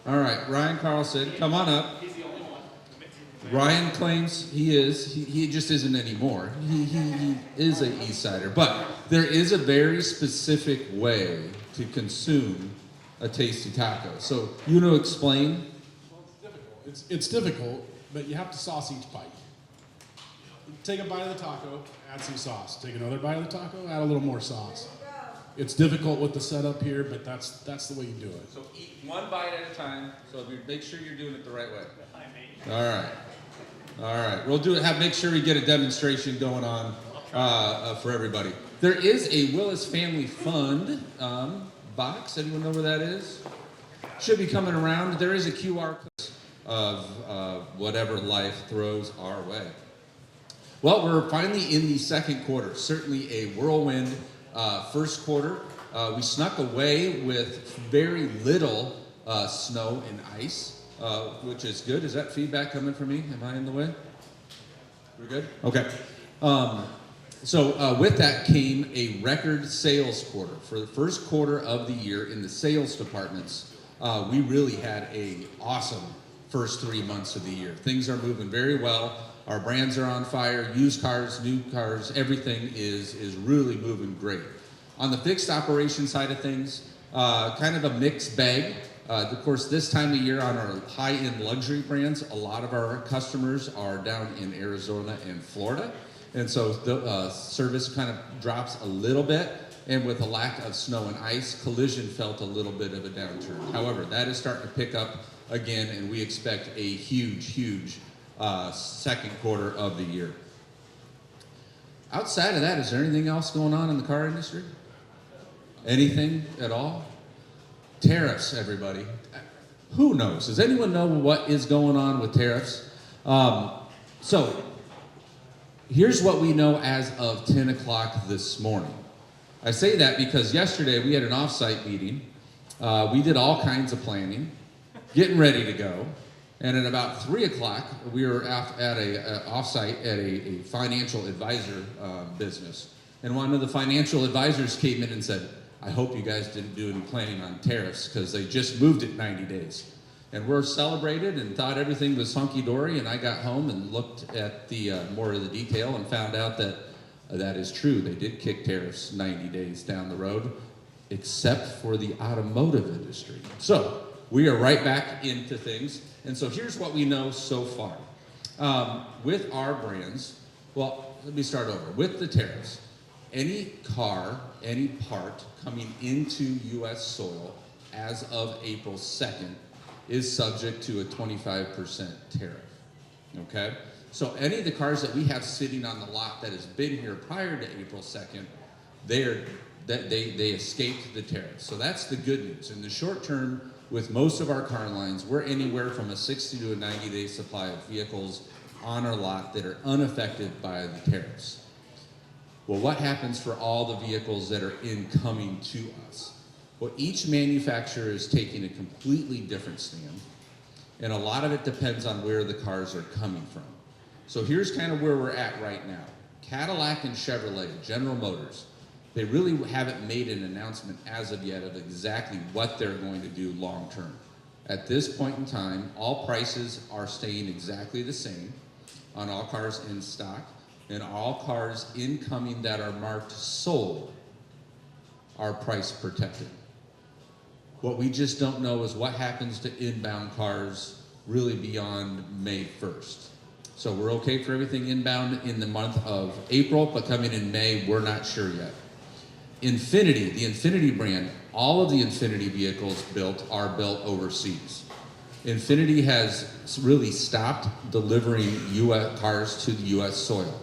All right, Ryan Carlson, come on up. He's the only one. Ryan claims he is. He just isn't anymore. He is a East Sider. But there is a very specific way to consume a tasty taco. So you know, explain. Well, it's difficult. It's difficult, but you have to sauce each bite. Take a bite of the taco, add some sauce. Take another bite of the taco, add a little more sauce. It's difficult with the setup here, but that's the way you do it. So eat one bite at a time. So make sure you're doing it the right way. All right. All right. We'll do it. Make sure we get a demonstration going on for everybody. There is a Willis Family Fund box. Anyone know where that is? Should be coming around. There is a QR code of whatever life throws our way. Well, we're finally in the second quarter. Certainly a whirlwind first quarter. We snuck away with very little snow and ice, which is good. Is that feedback coming from me? Am I in the way? We're good? Okay. So with that came a record sales quarter. For the first quarter of the year in the sales departments, we really had a awesome first 3 months of the year. Things are moving very well. Our brands are on fire. Used cars, new cars, everything is really moving great. On the fixed operation side of things, kind of a mixed bag. Of course, this time of year on our high-end luxury brands, a lot of our customers are down in Arizona and Florida. And so the service kind of drops a little bit. And with a lack of snow and ice, collision felt a little bit of a downturn. However, that is starting to pick up again, and we expect a huge second quarter of the year. Outside of that, is there anything else going on in the car industry? Anything at all? Tariffs, everybody. Who knows? Does anyone know what is going on with tariffs? So here's what we know as of 10 o'clock this morning. I say that because yesterday we had an off-site meeting. We did all kinds of planning, getting ready to go. And at about 3 o'clock, we were at a off-site at a financial advisor business. And one of the financial advisors came in and said, I hope you guys didn't do any planning on tariffs because they just moved it 90 days. And we're celebrated and thought everything was hunky-dory, and I got home and looked at the more of the detail and found out that that is true. They did kick tariffs 90 days down the road, except for the automotive industry. So we are right back into things. And so here's what we know so far. With our brands, well, let me start over. With the tariffs, any car, any part coming into U.S. soil as of April 2nd is subject to a 25% tariff, okay? So any of the cars that we have sitting on the lot that has been here prior to April 2nd, they escaped the tariff. So that's the good news. In the short term, with most of our car lines, we're anywhere from a 60 to a 90-day supply of vehicles on our lot that are unaffected by the tariffs. Well, what happens for all the vehicles that are incoming to us? Well, each manufacturer is taking a completely different stand, and a lot of it depends on where the cars are coming from. So here's kind of where we're at right now. Cadillac and Chevrolet, General Motors, they really haven't made an announcement as of yet of exactly what they're going to do long term. At this point in time, all prices are staying exactly the same on all cars in stock, and all cars incoming that are marked sold are price protected. What we just don't know is what happens to inbound cars really beyond May 1st. So we're okay for everything inbound in the month of April, but coming in May, we're not sure yet. Infiniti, the Infiniti brand, all of the Infiniti vehicles are built overseas. Infiniti has really stopped delivering US cars to the US soil.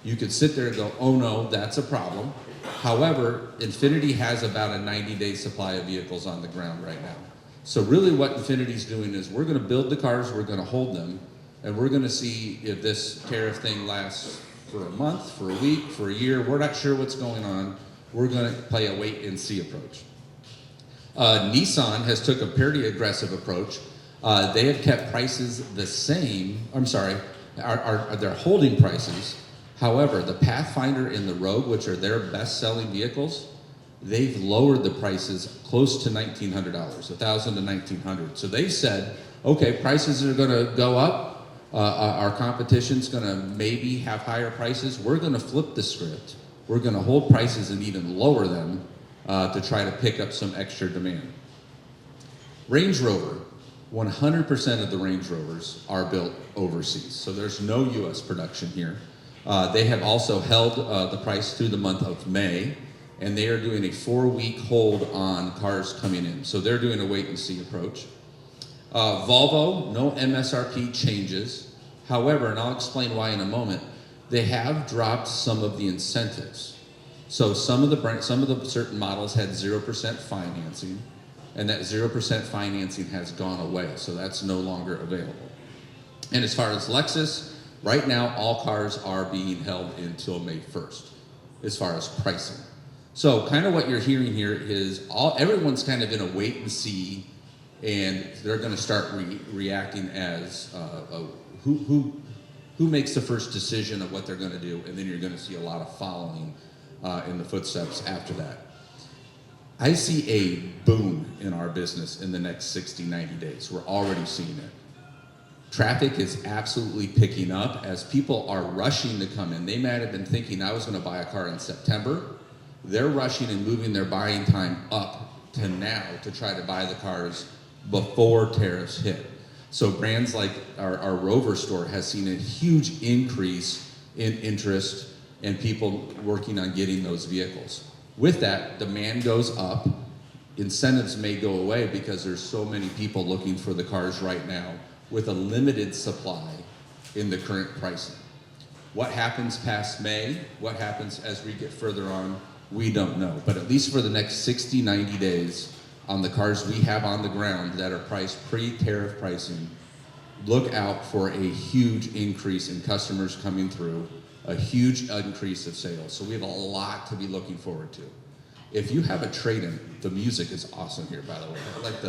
You could sit there and go, oh no, that's a problem. However, Infiniti has about a 90-day supply of vehicles on the ground right now. So really what Infiniti's doing is we're gonna build the cars, we're gonna hold them, and we're gonna see if this tariff thing lasts for a month, for a week, for a year. We're not sure what's going on. We're gonna play a wait and see approach. Nissan has took a pretty aggressive approach. They have kept prices the same, they're holding prices. However, the Pathfinder and the Rogue, which are their best-selling vehicles, they've lowered the prices close to $1,900, $1,000 to $1,900. So they said, okay, prices are going to go up. Our competition's going to maybe have higher prices. We're going to flip the script. We're going to hold prices and even lower them to try to pick up some extra demand. Range Rover, 100% of the Range Rovers are built overseas. So there's no US production here. They have also held the price through the month of May, and they are doing a 4-week hold on cars coming in. So they're doing a wait and see approach. Volvo, no MSRP changes. However, and I'll explain why in a moment, they have dropped some of the incentives. So some of the certain models had 0% financing, and that 0% financing has gone away. So that's no longer available. And as far as Lexus, right now all cars are being held until May 1st, as far as pricing. So kind of what you're hearing here is everyone's kind of in a wait and see, and they're going to start reacting as who makes the first decision of what they're going to do, and then you're going to see a lot of following in the footsteps after that. I see a boom in our business in the next 60, 90 days. We're already seeing it. Traffic is absolutely picking up as people are rushing to come in. They might have been thinking, I was going to buy a car in September. They're rushing and moving their buying time up to now to try to buy the cars before tariffs hit. So brands like our Rover store has seen a huge increase in interest and people working on getting those vehicles. With that, demand goes up. Incentives may go away because there's so many people looking for the cars right now with a limited supply in the current pricing. What happens past May, what happens as we get further on, we don't know. But at least for the next 60, 90 days, on the cars we have on the ground that are priced pre-tariff pricing, look out for a huge increase in customers coming through, a huge increase of sales. So we have a lot to be looking forward to. If you have a trade-in, the music is awesome here, by the way. I like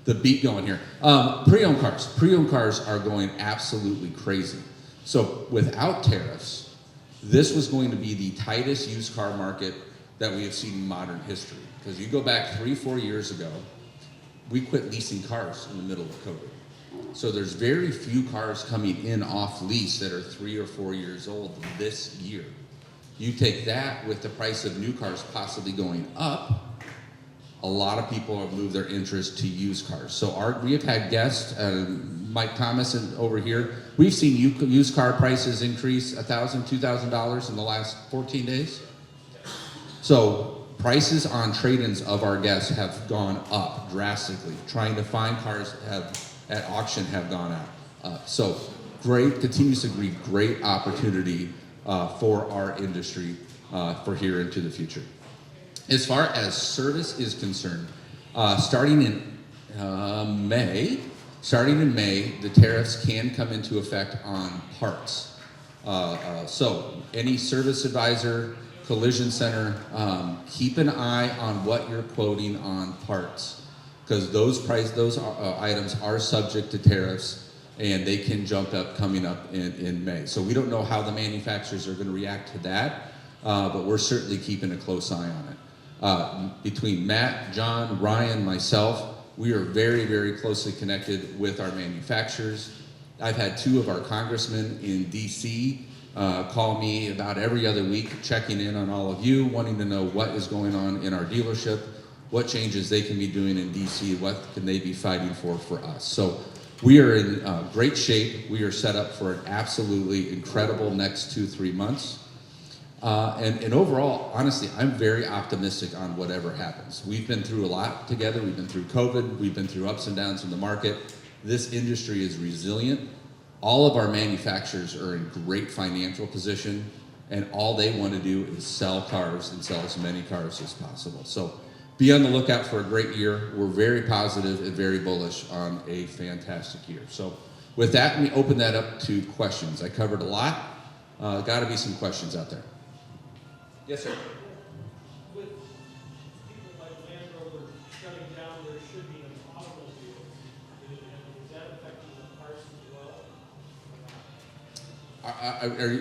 the beat going here. Pre-owned cars are going absolutely crazy. So without tariffs, this was going to be the tightest used car market that we have seen in modern history. Because you go back 3-4 years ago, we quit leasing cars in the middle of COVID. So there's very few cars coming in off lease that are 3 or 4 years old this year. You take that with the price of new cars possibly going up, a lot of people have moved their interest to used cars. So we have had guests, Mike Thomas over here, we've seen used car prices increase $1,000, $2,000 in the last 14 days. So prices on trade-ins of our guests have gone up drastically. Trying to find cars at auction have gone up. So continues to be great opportunity for our industry for here into the future. As far as service is concerned, starting in May, the tariffs can come into effect on parts. So any service advisor, collision center, keep an eye on what you're quoting on parts, because those items are subject to tariffs and they can jump up coming up in May. So we don't know how the manufacturers are going to react to that, but we're certainly keeping a close eye on it. Between Matt, John, Ryan, myself, we are very, very closely connected with our manufacturers. I've had 2 of our congressmen in DC call me about every other week, checking in on all of you, wanting to know what is going on in our dealership, what changes they can be doing in DC, what can they be fighting for us. So we are in great shape. We are set up for an absolutely incredible next 2-3 months. And overall, honestly, I'm very optimistic on whatever happens. We've been through a lot together. We've been through COVID. We've been through ups and downs in the market. This industry is resilient. All of our manufacturers are in great financial position, and all they want to do is sell cars and sell as many cars as possible. So be on the lookout for a great year. We're very positive and very bullish on a fantastic year. So with that, we open that up to questions. I covered a lot. Got to be some questions out there. Yes, sir. With people like Land Rover shutting down their shipping of automobiles, is that affecting the parts as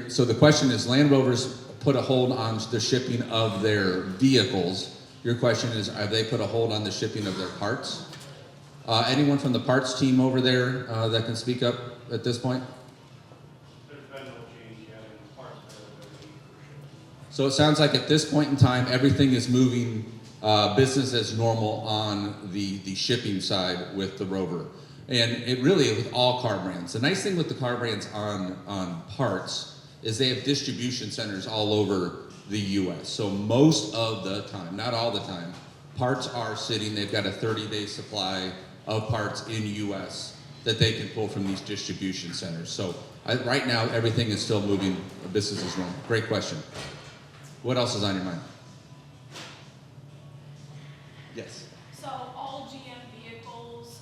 well? So the question is, Land Rover's put a hold on the shipping of their vehicles. Your question is, have they put a hold on the shipping of their parts? Anyone from the parts team over there that can speak up at this point? There's been no change yet in parts availability for sure. So it sounds like at this point in time, everything is moving business as normal on the shipping side with the Rover. And it really, with all car brands. The nice thing with the car brands on parts is they have distribution centers all over the US. So most of the time, not all the time, parts are sitting, they've got a 30-day supply of parts in US that they can pull from these distribution centers. So right now, everything is still moving business as normal. Great question. What else is on your mind? Yes. So all GM vehicles,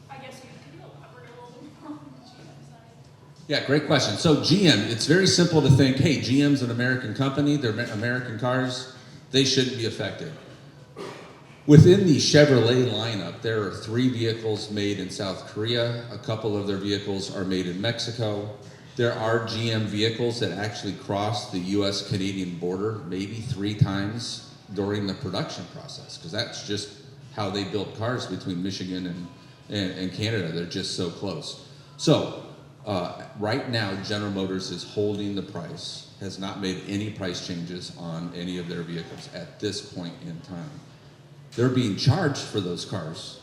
I guess can you elaborate a little bit more on the GM side? Yeah, great question. So GM, it's very simple to think, hey, GM's an American company, they're American cars, they shouldn't be affected. Within the Chevrolet lineup, there are 3 vehicles made in South Korea, a couple of their vehicles are made in Mexico. There are GM vehicles that actually cross the US-Canadian border maybe 3 times during the production process, because that's just how they build cars between Michigan and Canada. They're just so close. So right now, General Motors is holding the price, has not made any price changes on any of their vehicles at this point in time. They're being charged for those cars.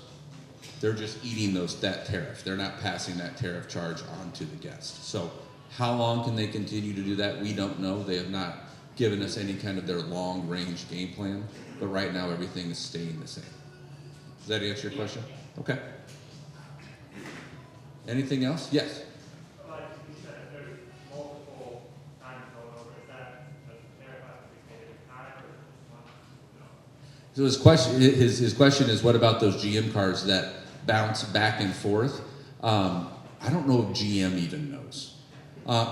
They're just eating that tariff. They're not passing that tariff charge on to the guest. So how long can they continue to do that? We don't know. They have not given us any kind of their long-range game plan, but right now everything is staying the same. Does that answer your question? Okay. Anything else? Yes. Like you said, there's multiple times going over. Is that the tariff has to be paid in time or no? So his question is, what about those GM cars that bounce back and forth? I don't know if GM even knows.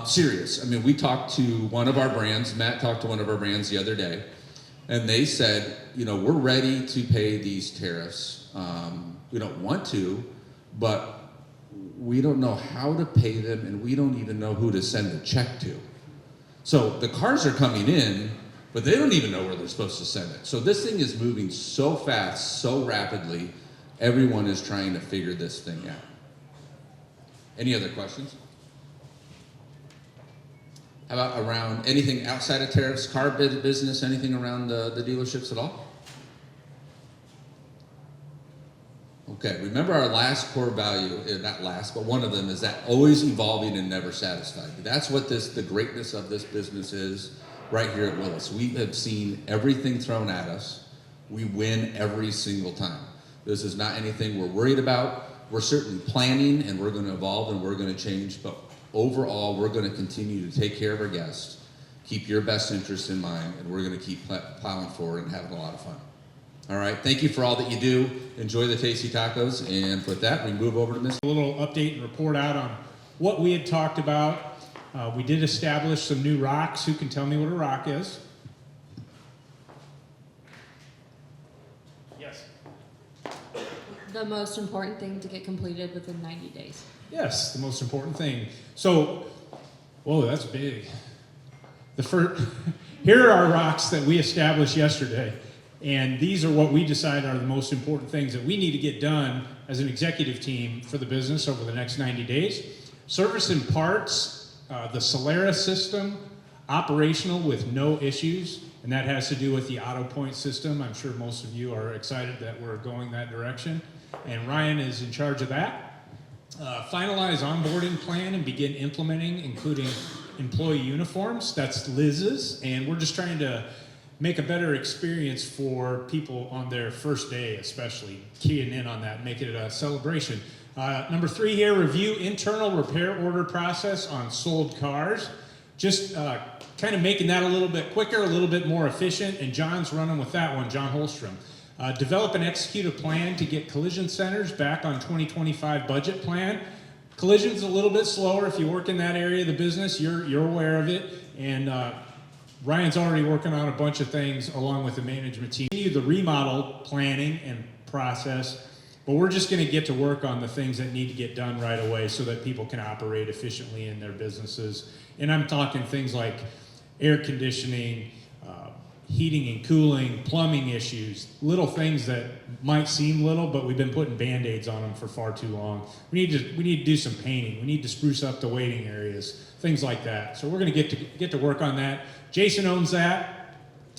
Serious. I mean, we talked to one of our brands. Matt talked to one of our brands the other day, and they said, we're ready to pay these tariffs. We don't want to, but we don't know how to pay them, and we don't even know who to send a check to. So the cars are coming in, but they don't even know where they're supposed to send it. So this thing is moving so fast, so rapidly, everyone is trying to figure this thing out. Any other questions? How about around anything outside of tariffs, car business, anything around the dealerships at all? Okay, remember our last core value, not last, but one of them is that always evolving and never satisfied. That's what the greatness of this business is right here at Willis. We have seen everything thrown at us. We win every single time. This is not anything we're worried about. We're certainly planning, and we're going to evolve, and we're going to change, but overall, we're going to continue to take care of our guests, keep your best interests in mind, and we're going to keep plowing forward and having a lot of fun. All right, thank you for all that you do. Enjoy the tasty tacos, and with that, we move over to Ms. A little update and report out on what we had talked about. We did establish some new rocks. Who can tell me what a rock is? Yes. The most important thing to get completed within 90 days. Yes, the most important thing. So, whoa, that's big. Here are our rocks that we established yesterday. And these are what we decide are the most important things that we need to get done as an executive team for the business over the next 90 days. Service and parts, the Solaris system, operational with no issues, and that has to do with the auto point system. I'm sure most of you are excited that we're going that direction, and Ryan is in charge of that. Finalize onboarding plan and begin implementing, including employee uniforms. That's Liz's, and we're just trying to make a better experience for people on their first day, especially keying in on that, make it a celebration. Number 3 here, review internal repair order process on sold cars. Just kind of making that a little bit quicker, a little bit more efficient, and John's running with that one, John Holstrom. Develop and execute a plan to get collision centers back on 2025 budget plan. Collision's a little bit slower. If you work in that area of the business, you're aware of it, and Ryan's already working on a bunch of things along with the management team. Continue the remodel planning and process, but we're just going to get to work on the things that need to get done right away so that people can operate efficiently in their businesses. And I'm talking things like air conditioning, heating and cooling, plumbing issues, little things that might seem little, but we've been putting Band-Aids on them for far too long. We need to do some painting. We need to spruce up the waiting areas, things like that. So we're going to get to work on that. Jason owns that.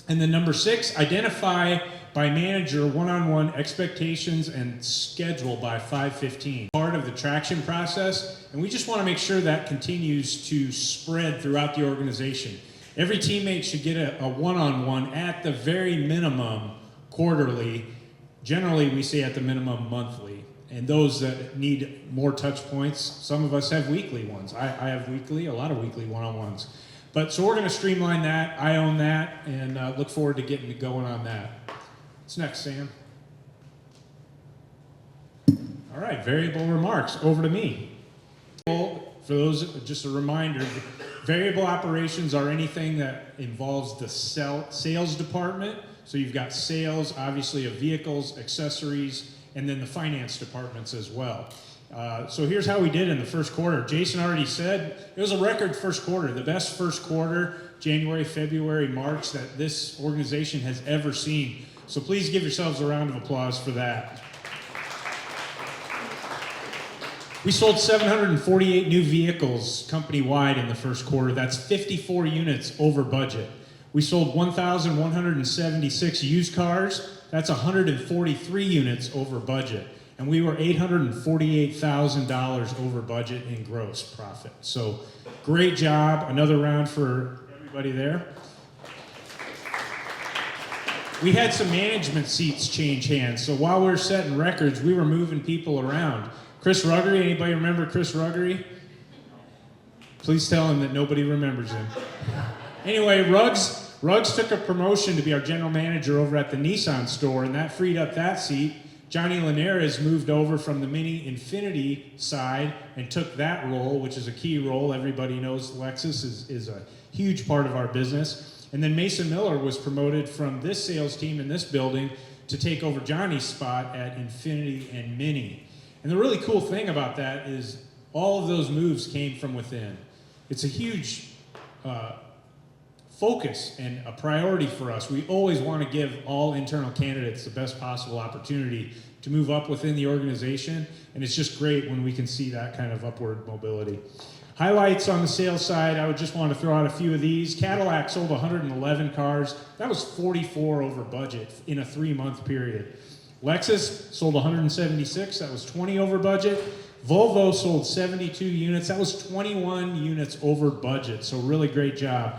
And then number 6, identify by manager one-on-one expectations and schedule by 5:15. Part of the traction process, and we just want to make sure that continues to spread throughout the organization. Every teammate should get a one-on-one at the very minimum quarterly. Generally, we say at the minimum monthly. And those that need more touch points, some of us have weekly ones. I have weekly, a lot of weekly one-on-ones. But so we're going to streamline that. I own that, and look forward to getting going on that. What's next, Sam? All right, variable remarks. Over to me. For those, just a reminder, variable operations are anything that involves the sales department. So you've got sales, obviously, of vehicles, accessories, and then the finance departments as well. So here's how we did in the first quarter. Jason already said it was a record first quarter, the best first quarter, January, February, March, that this organization has ever seen. So please give yourselves a round of applause for that. We sold 748 new vehicles company-wide in the first quarter. That's 54 units over budget. We sold 1,176 used cars. That's 143 units over budget. And we were $848,000 over budget in gross profit. So great job. Another round for everybody there. We had some management seats change hands. So while we were setting records, we were moving people around. Chris Ruggery, anybody remember Chris Ruggery? Please tell him that nobody remembers him. Anyway, Ruggs took a promotion to be our general manager over at the Nissan store, and that freed up that seat. Johnny Linares moved over from the Mini Infinity side and took that role, which is a key role. Everybody knows Lexus is a huge part of our business. And then Mason Miller was promoted from this sales team in this building to take over Johnny's spot at Infinity and Mini. And the really cool thing about that is all of those moves came from within. It's a huge focus and a priority for us. We always want to give all internal candidates the best possible opportunity to move up within the organization, and it's just great when we can see that kind of upward mobility. Highlights on the sales side, I would just want to throw out a few of these. Cadillac sold 111 cars. That was 44 over budget in a 3-month period. Lexus sold 176, that was 20 over budget. Volvo sold 72 units, that was 21 units over budget, so really great job.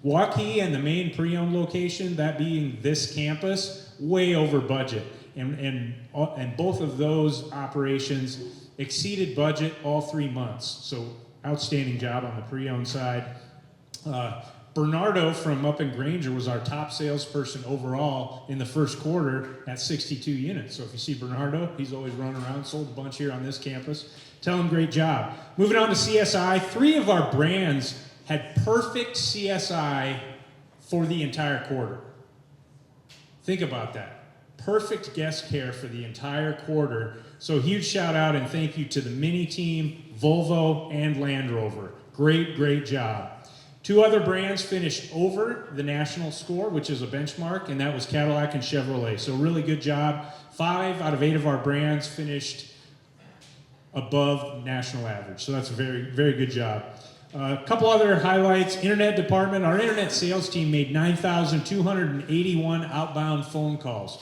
Waukee and the main pre-owned location, that being this campus, way over budget. And both of those operations exceeded budget all 3 months, so outstanding job on the pre-owned side. Bernardo from up in Granger was our top salesperson overall in the first quarter at 62 units. So if you see Bernardo, he's always running around, sold a bunch here on this campus. Tell him great job. Moving on to CSI, 3 of our brands had perfect CSI for the entire quarter. Think about that. Perfect guest care for the entire quarter. So huge shout out and thank you to the Mini team, Volvo, and Land Rover. Great, great job. 2 other brands finished over the national score, which is a benchmark, and that was Cadillac and Chevrolet. So really good job. 5 out of 8 of our brands finished above national average. So that's a very, very good job. A couple other highlights. Internet department. Our internet sales team made 9,281 outbound phone calls.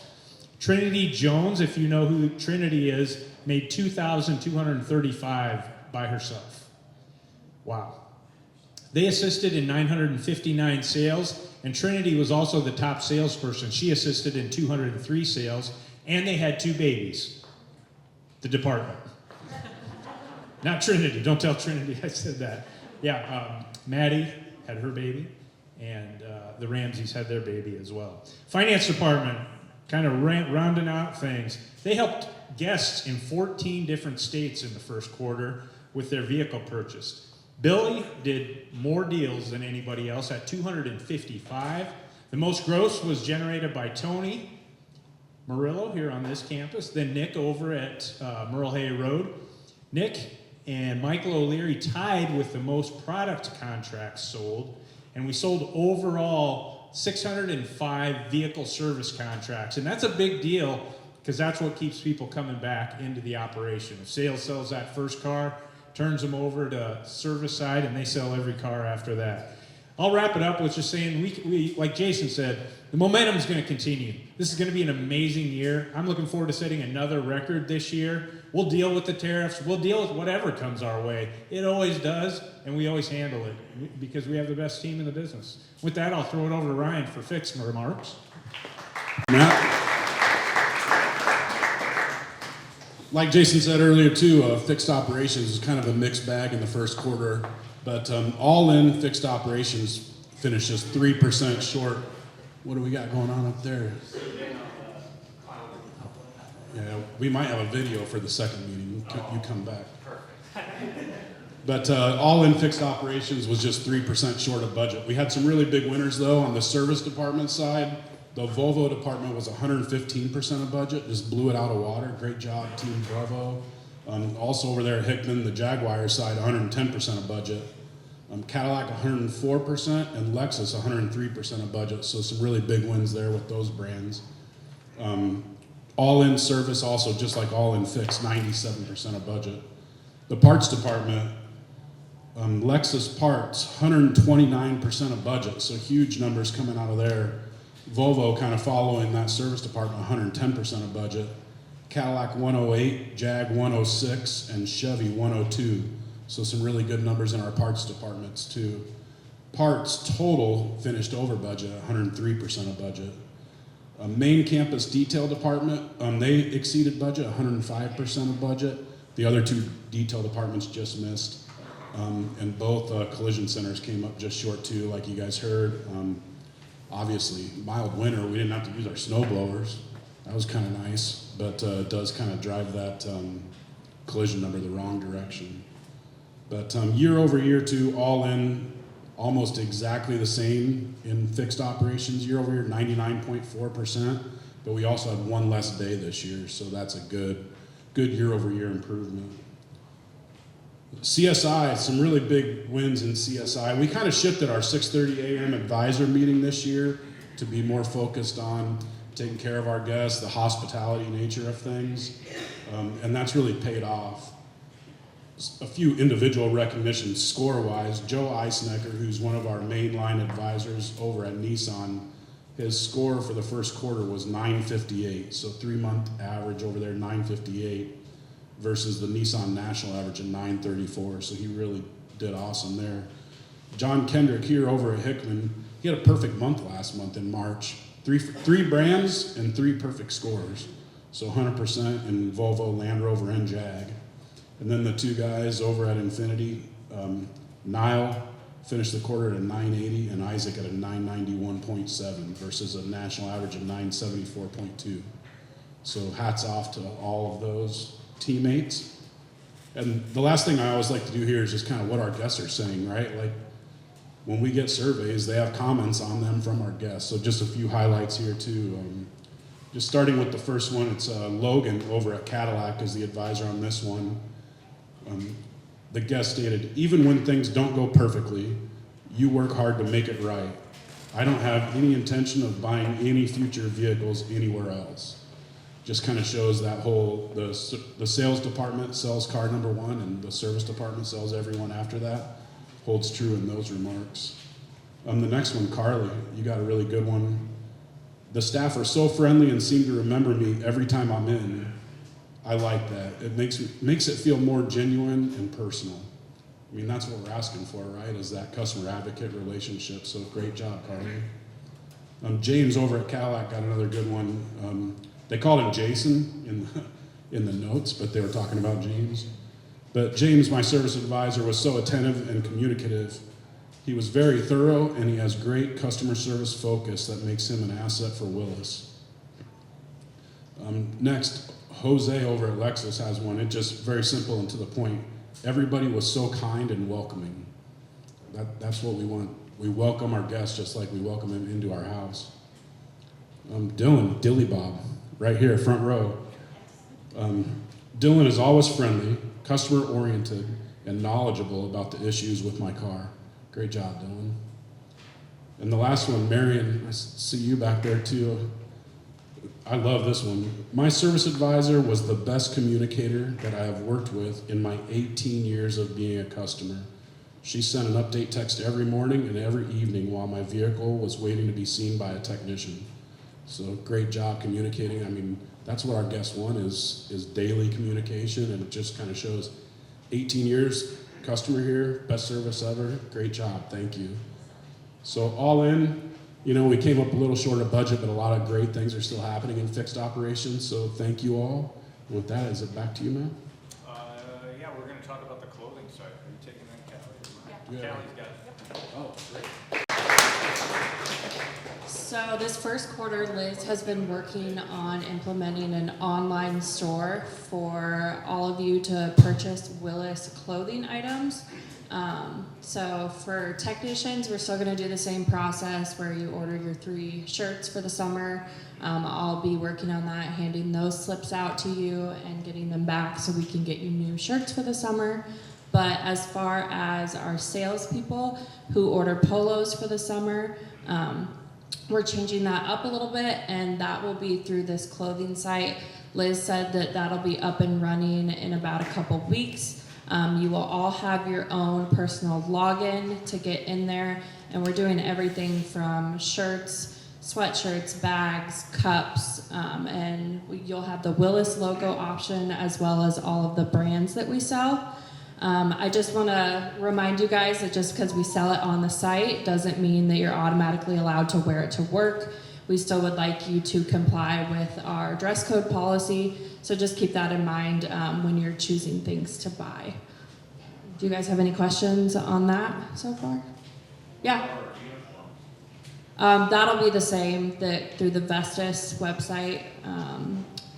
Trinity Jones, if you know who Trinity is, made 2,235 by herself. Wow. They assisted in 959 sales, and Trinity was also the top salesperson. She assisted in 203 sales, and they had 2 babies. The department. Not Trinity. Don't tell Trinity I said that. Yeah, Maddie had her baby, and the Ramseys had their baby as well. Finance department, kind of rounding out things. They helped guests in 14 different states in the first quarter with their vehicle purchase. Billy did more deals than anybody else at 255. The most gross was generated by Tony Murillo here on this campus, then Nick over at Merle Hay Road. Nick and Michael O'Leary tied with the most product contracts sold, and we sold overall 605 vehicle service contracts. And that's a big deal because that's what keeps people coming back into the operation. If sales sells that first car, turns them over to service side, and they sell every car after that. I'll wrap it up with just saying, we like Jason said, the momentum is going to continue. This is going to be an amazing year. I'm looking forward to setting another record this year. We'll deal with the tariffs. We'll deal with whatever comes our way. It always does, and we always handle it because we have the best team in the business. With that, I'll throw it over to Ryan for fixed remarks. Matt? Like Jason said earlier too, fixed operations is kind of a mixed bag in the first quarter, but all in fixed operations finished just 3% short. What do we got going on up there? Yeah, we might have a video for the second meeting. You come back. But all in fixed operations was just 3% short of budget. We had some really big winners though on the service department side. The Volvo department was 115% of budget, just blew it out of water. Great job, Team Volvo. Also over there at Hickman, the Jaguar side, 110% of budget. Cadillac 104% and Lexus 103% of budget. So some really big wins there with those brands. All in service also, just like all in fixed, 97% of budget. The parts department, Lexus parts, 129% of budget. So huge numbers coming out of there. Volvo kind of following that service department, 110% of budget. Cadillac 108, Jag 106, and Chevy 102. So some really good numbers in our parts departments too. Parts total finished over budget, 103% of budget. Main campus detail department, they exceeded budget, 105% of budget. The other two detail departments just missed. And both collision centers came up just short too, like you guys heard. Obviously, mild winter, we didn't have to use our snow blowers. That was kind of nice, but it does kind of drive that collision number the wrong direction. But year over year too, all in, almost exactly the same in fixed operations year over year, 99.4%, but we also had one less day this year, so that's a good year over year improvement. CSI, some really big wins in CSI. We kind of shifted our 6:30 a.m. advisor meeting this year to be more focused on taking care of our guests, the hospitality nature of things, and that's really paid off. A few individual recognitions score-wise. Joe Eisnecker, who's one of our mainline advisors over at Nissan, his score for the first quarter was 958, so 3-month average over there, 958. Versus the Nissan national average of 934, so he really did awesome there. John Kendrick here over at Hickman, he had a perfect month last month in March. Three brands and 3 perfect scores, so 100% in Volvo, Land Rover, and Jag. And then the 2 guys over at Infiniti, Niall finished the quarter at a 980 and Isaac at a 991.7 versus a national average of 974.2. So hats off to all of those teammates. And the last thing I always like to do here is just kind of what our guests are saying, right? Like when we get surveys, they have comments on them from our guests. So just a few highlights here too. Just starting with the first one, it's Logan over at Cadillac is the advisor on this one. The guest stated, even when things don't go perfectly, you work hard to make it right. I don't have any intention of buying any future vehicles anywhere else. Just kind of shows that whole, the sales department sells car number 1 and the service department sells everyone after that. Holds true in those remarks. The next one, Carly, you got a really good one. The staff are so friendly and seem to remember me every time I'm in. I like that. It makes it feel more genuine and personal. I mean, that's what we're asking for, right? Is that customer advocate relationship. So great job, Carly. James over at Cadillac got another good one. They called him Jason in the notes, but they were talking about James. But James, my service advisor, was so attentive and communicative. He was very thorough, and he has great customer service focus that makes him an asset for Willis. Next, Jose over at Lexus has one. It's just very simple and to the point. Everybody was so kind and welcoming. That's what we want. We welcome our guests just like we welcome them into our house. Dylan, Dilly Bob, right here, front row. Dylan is always friendly, customer-oriented, and knowledgeable about the issues with my car. Great job, Dylan. And the last one, Marion, I see you back there too. I love this one. My service advisor was the best communicator that I have worked with in my 18 years of being a customer. She sent an update text every morning and every evening while my vehicle was waiting to be seen by a technician. So great job communicating. I mean, that's what our guest one is daily communication, and it just kind of shows 18 years, customer here, best service ever, great job, thank you. So all in, you know, we came up a little short of budget, but a lot of great things are still happening in fixed operations, so thank you all. With that, is it back to you, Matt? Yeah, we're gonna talk about the clothing side. Are you taking that, Callie? Yeah. Callie's got it. Oh, great. So this first quarter, Liz has been working on implementing an online store for all of you to purchase Willis clothing items. So for technicians, we're still going to do the same process where you order your 3 shirts for the summer. I'll be working on that, handing those slips out to you and getting them back so we can get you new shirts for the summer. But as far as our salespeople who order polos for the summer, we're changing that up a little bit, and that will be through this clothing site. Liz said that that'll be up and running in about a couple weeks. You will all have your own personal login to get in there, and we're doing everything from shirts, sweatshirts, bags, cups, and you'll have the Willis logo option as well as all of the brands that we sell. I just want to remind you guys that just because we sell it on the site doesn't mean that you're automatically allowed to wear it to work. We still would like you to comply with our dress code policy, so just keep that in mind when you're choosing things to buy. Do you guys have any questions on that so far? Yeah. That'll be the same through the Vestas website,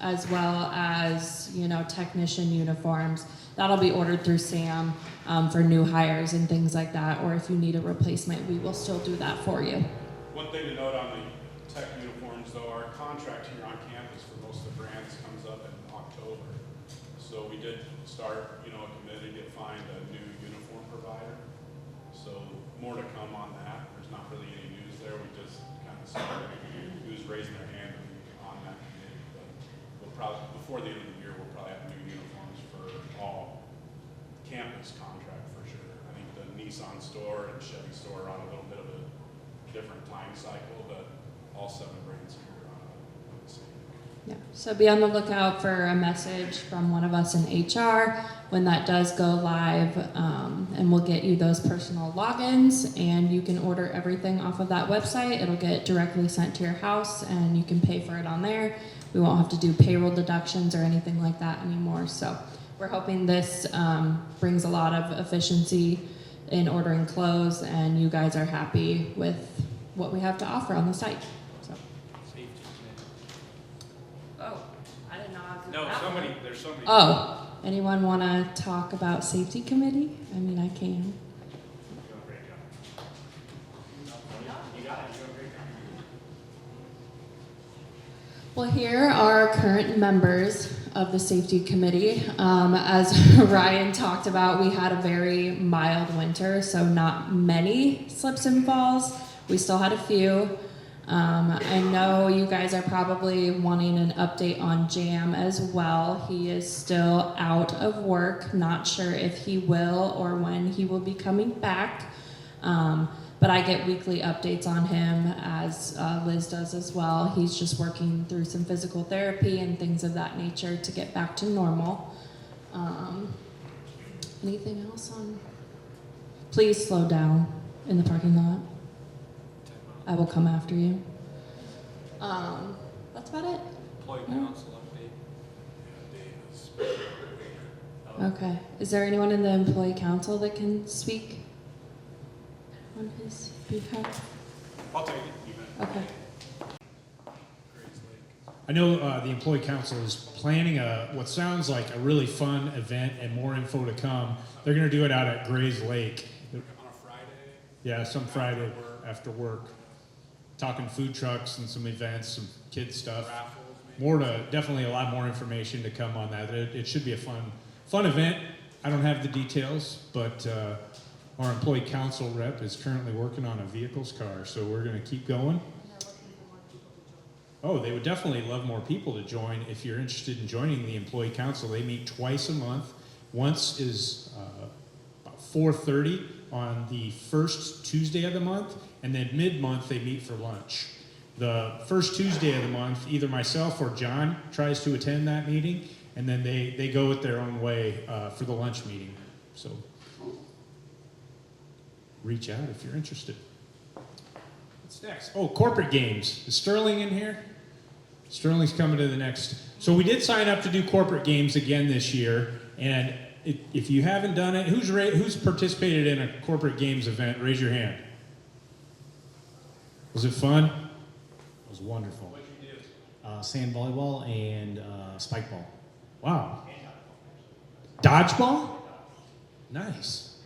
as well as, you know, technician uniforms. That'll be ordered through Sam for new hires and things like that, or if you need a replacement, we will still do that for you. One thing to note on the tech uniforms, though, our contract here on campus for most of the brands comes up in October. So we did start, you know, a committee to find a new uniform provider. So more to come on that. There's not really any news there. We just kind of started who's raising their hand on that committee. But we'll probably, before the end of the year, we'll probably have new uniforms for all campus contract for sure. I think the Nissan store and Chevy store are on a little bit of a different time cycle, but all 7 brands here are on the same. Yeah, so be on the lookout for a message from one of us in HR when that does go live, and we'll get you those personal logins, and you can order everything off of that website. It'll get directly sent to your house, and you can pay for it on there. We won't have to do payroll deductions or anything like that anymore. So we're hoping this brings a lot of efficiency in ordering clothes, and you guys are happy with what we have to offer on the site. So. Safety committee. Oh, I didn't know I was No, there's somebody. Oh, anyone want to talk about safety committee? I mean, I can. You're doing a great job. You got it. You're doing a great job. Well, here are current members of the safety committee. As Ryan talked about, we had a very mild winter, so not many slips and falls. We still had a few. I know you guys are probably wanting an update on Jam as well. He is still out of work, not sure if he will or when he will be coming back. But I get weekly updates on him, as Liz does as well. He's just working through some physical therapy and things of that nature to get back to normal. Anything else on? Please slow down in the parking lot. I will come after you. That's about it. Employee Yeah. council update. Okay. Is there anyone in the employee council that can speak on his behalf? I'll take it. Okay. I know the employee council is planning what sounds like a really fun event, and more info to come. They're going to do it out at Gray's Lake. On a Friday? Yeah, some Friday after work. Talking food trucks and some events, some kid stuff. Raffles, maybe? Definitely a lot more information to come on that. It should be a fun event. I don't have the details, but our employee council rep is currently working on a vehicles car, so we're going to keep going. Oh, they would definitely love more people to join. If you're interested in joining the employee council, they meet twice a month. Once is about 4:30 on the first Tuesday of the month, and then mid-month they meet for lunch. The first Tuesday of the month, either myself or John tries to attend that meeting, and then they go it their own way for the lunch meeting. So reach out if you're interested. What's next? Oh, corporate games. Is Sterling in here? Sterling's coming to the next. So we did sign up to do corporate games again this year, and if you haven't done it, who's participated in a corporate games event? Raise your hand. Was it fun? It was wonderful. What you do? Sand volleyball and spike ball. Wow. Dodgeball? Nice.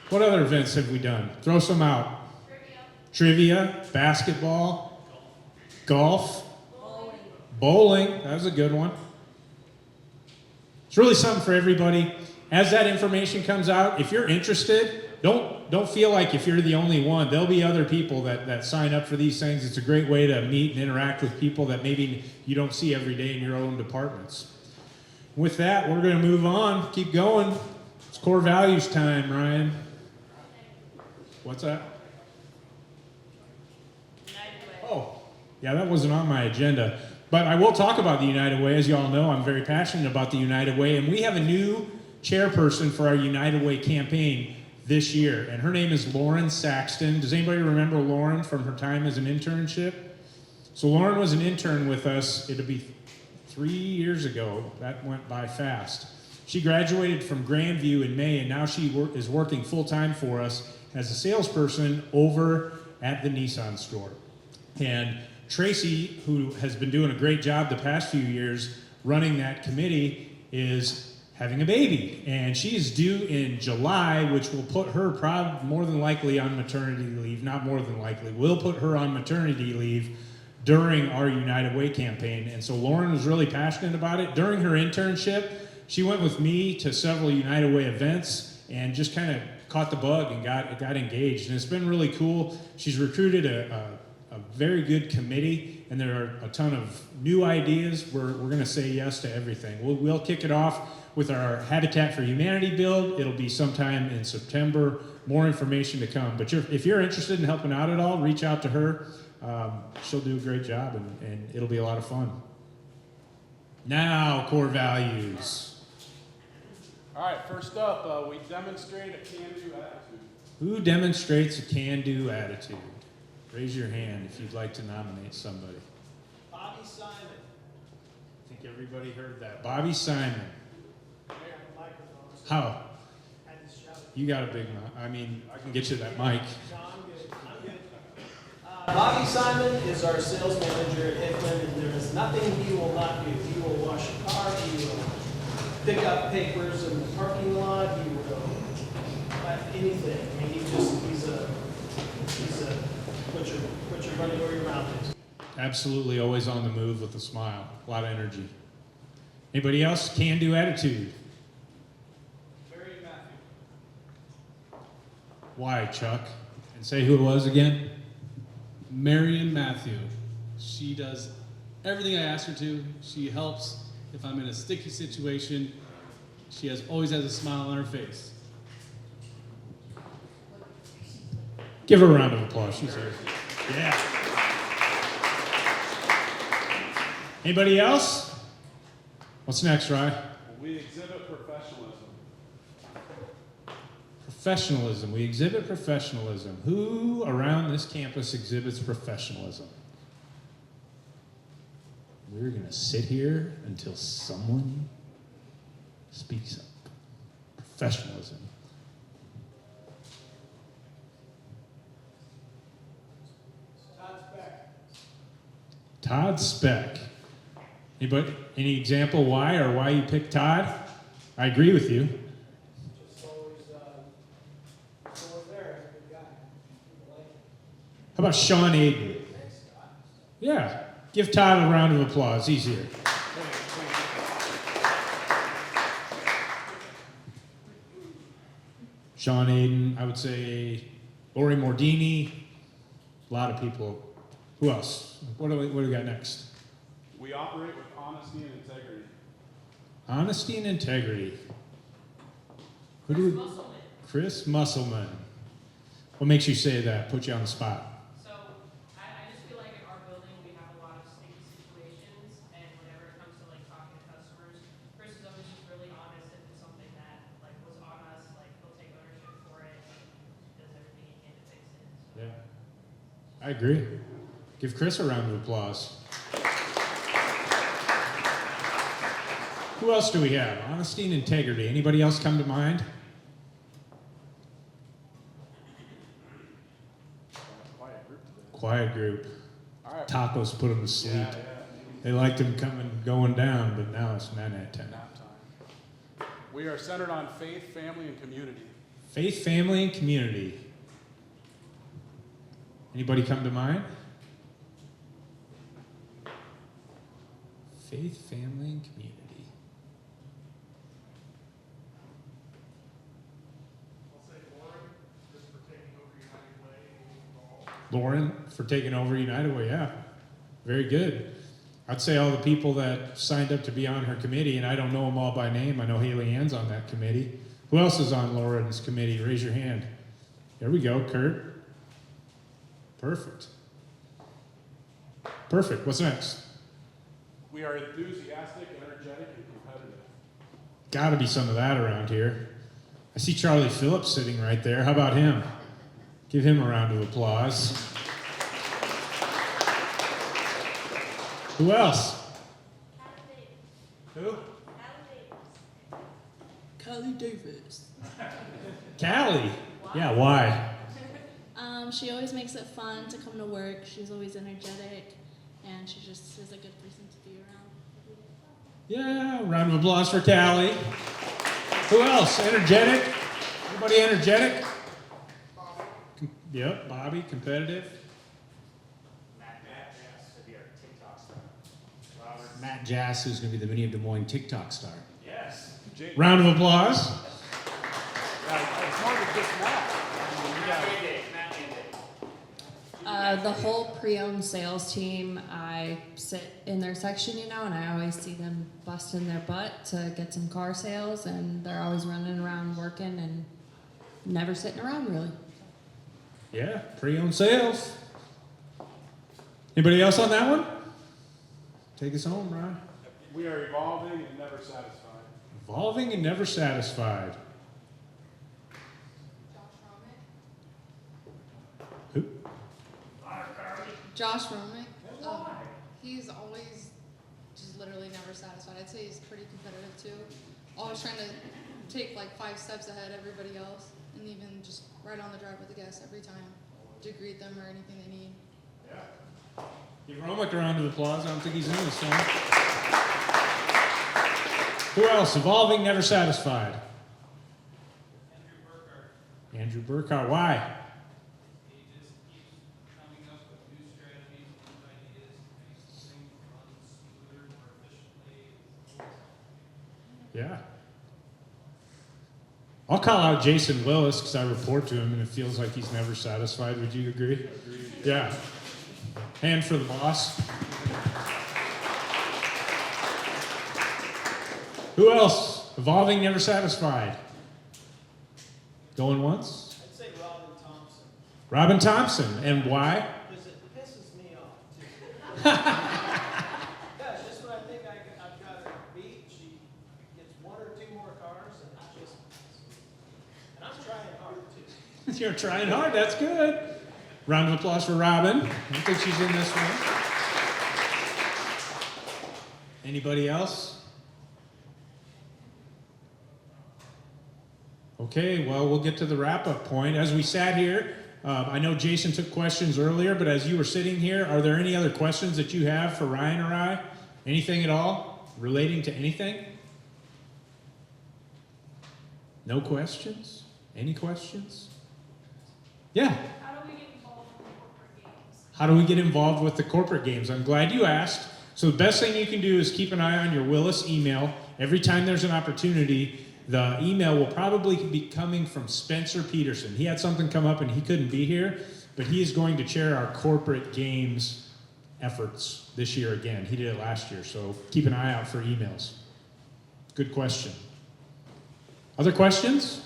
What other events have we done? Throw some out. Trivia, basketball, golf, bowling. That was a good one. It's really something for everybody. As that information comes out, if you're interested, don't feel like if you're the only one. There'll be other people that sign up for these things. It's a great way to meet and interact with people that maybe you don't see every day in your own departments. With that, we're going to move on. Keep going. It's core values time, Ryan. What's that? Oh, yeah, that wasn't on my agenda. But I will talk about the United Way. As you all know, I'm very passionate about the United Way. And we have a new chairperson for our United Way campaign this year. And her name is Lauren Saxton. Does anybody remember Lauren from her time as an internship? So Lauren was an intern with us. It'll be 3 years ago. That went by fast. She graduated from Grandview in May, and now she is working full-time for us as a salesperson over at the Nissan store. And Tracy, who has been doing a great job the past few years running that committee, is having a baby. And she is due in July, which will put her more than likely on maternity leave. Not more than likely. We'll put her on maternity leave during our United Way campaign. And so Lauren was really passionate about it. During her internship, she went with me to several United Way events and just kind of caught the bug and got engaged. And it's been really cool. She's recruited a very good committee, and there are a ton of new ideas. We're going to say yes to everything. We'll kick it off with our Habitat for Humanity build. It'll be sometime in September. More information to come. But if you're interested in helping out at all, reach out to her. She'll do a great job, and it'll be a lot of fun. Now, core values. All right, first up, we demonstrate a can-do attitude. Who demonstrates a can-do attitude? Raise your hand if you'd like to nominate somebody. Bobby Simon. I think everybody heard that. Bobby Simon. There, the microphone. How? Had to shout it. You got a big mic. I mean, I can get you that mic. No, I'm good. I'm good. Bobby Simon is our sales manager at Hicklin, and there is nothing he will not do. He will wash a car. He will pick up papers in the parking lot. He will anything. I mean, he's a put your money where your mouth is. Absolutely always on the move with a smile. A lot of energy. Anybody else? Can-do attitude. Barry Matthew. Why, Chuck? And say who it was again? Marion Matthew. She does everything I ask her to. She helps if I'm in a sticky situation. She always has a smile on her face. Give her a round of applause. She's here. Yeah. Anybody else? What's next, Rye? We exhibit professionalism. Professionalism. We exhibit professionalism. Who around this campus exhibits professionalism? We're going to sit here until someone speaks up. Professionalism. Todd Speck. Anybody? Any example why or why you picked Todd? I agree with you. Just always there. Good guy. People like him. How about Sean Aiden? Thanks, Scott. Yeah. Give Todd a round of applause. He's here. Sean Aden, I would say Lori Mordini, a lot of people. Who else? What do we got next? We operate with honesty and integrity. Honesty and integrity. Who do we? Chris Musselman. What makes you say that? Put you on the spot. So I just feel like in our building we have a lot of sticky situations, and whenever it comes to like talking to customers, Chris is always just really honest. If it's something that like was on us, like he'll take ownership for it. He does everything he can to fix it. So. Yeah, I agree. Give Chris a round of applause. Who else do we have? Honesty and integrity. Anybody else come to mind? Quiet group. All right. Tacos put them to sleep. Yeah. They liked them coming, going down, but now it's nap time. Nap time. We are centered on faith, family, and community. Faith, family, and community. Anybody come to mind? Faith, family, and community. I'll say Lauren, just for taking over United Way and being involved. Lauren for taking over United Way, yeah. Very good. I'd say all the people that signed up to be on her committee, and I don't know them all by name. I know Haley Ann's on that committee. Who else is on Lauren's committee? Raise your hand. There we go, Kurt. Perfect. Perfect. What's next? We are enthusiastic, energetic, and competitive. Gotta be some of that around here. I see Charlie Phillips sitting right there. How about him? Give him a round of applause. Who else? Who? Callie Davis. Callie? Yeah, why? She always makes it fun to come to work. She's always energetic, and she just is a good person to be around. Yeah, round of applause for Callie. Who else? Energetic? Anybody energetic? Yep, Bobby, competitive. Matt Jass to be our TikTok star. Robert. Matt Jass, who's going to be the Mini of Des Moines TikTok star. Yes. Round of applause. It's more than just Matt. I mean, we got- The whole pre-owned sales team, I sit in their section, and I always see them busting their butt to get some car sales, and they're always running around working and never sitting around really. Yeah, pre-owned sales. Anybody else on that one? Take us home, Ron. We are evolving and never satisfied. Evolving and never satisfied. Who? Josh Romick. He's always just literally never satisfied. I'd say he's pretty competitive too. Always trying to take like 5 steps ahead of everybody else, and even just right on the drive with the guests every time to greet them or anything they need. Yeah. Give Romick a round of applause. I don't think he's in this one. Who else? Evolving, never satisfied. Andrew Burkhart. Why? Yeah. I'll call out Jason Willis because I report to him and it feels like he's never satisfied. Would you agree? Agreed. Yeah. Hand for the boss. Who else? Evolving, never satisfied. Going once? I'd say Robin Thompson, Robin Thompson. And why? because it pisses me off too. Yeah, it's just when I think I've got her beat, she gets 1 or 2 more cars, and and I'm trying hard too. You're trying hard. That's good. Round of applause for Robin. I don't think she's in this one. Anybody else? Okay, well, we'll get to the wrap-up point. As we sat here, I know Jason took questions earlier, but as you were sitting here, are there any other questions that you have for Ryan or I? Anything at all relating to anything? No questions? Any questions? Yeah. How do we get involved in corporate games? How do we get involved with the corporate games? I'm glad you asked. So the best thing you can do is keep an eye on your Willis email. Every time there's an opportunity, The email will probably be coming from Spencer Peterson. He had something come up and he couldn't be here, but he is going to chair our corporate games efforts this year again. He did it last year, so keep an eye out for emails. Good question. Other questions?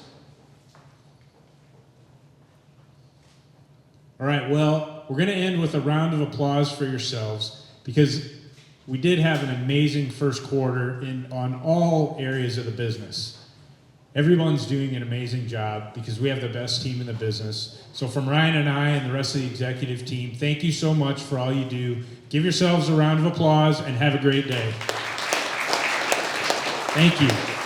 All right, well, we're going to end with a round of applause for yourselves because we did have an amazing first quarter on all areas of the business. Everyone's doing an amazing job because we have the best team in the business. So from Ryan and I and the rest of the executive team, thank you so much for all you do. Give yourselves a round of applause and have a great day. Thank you.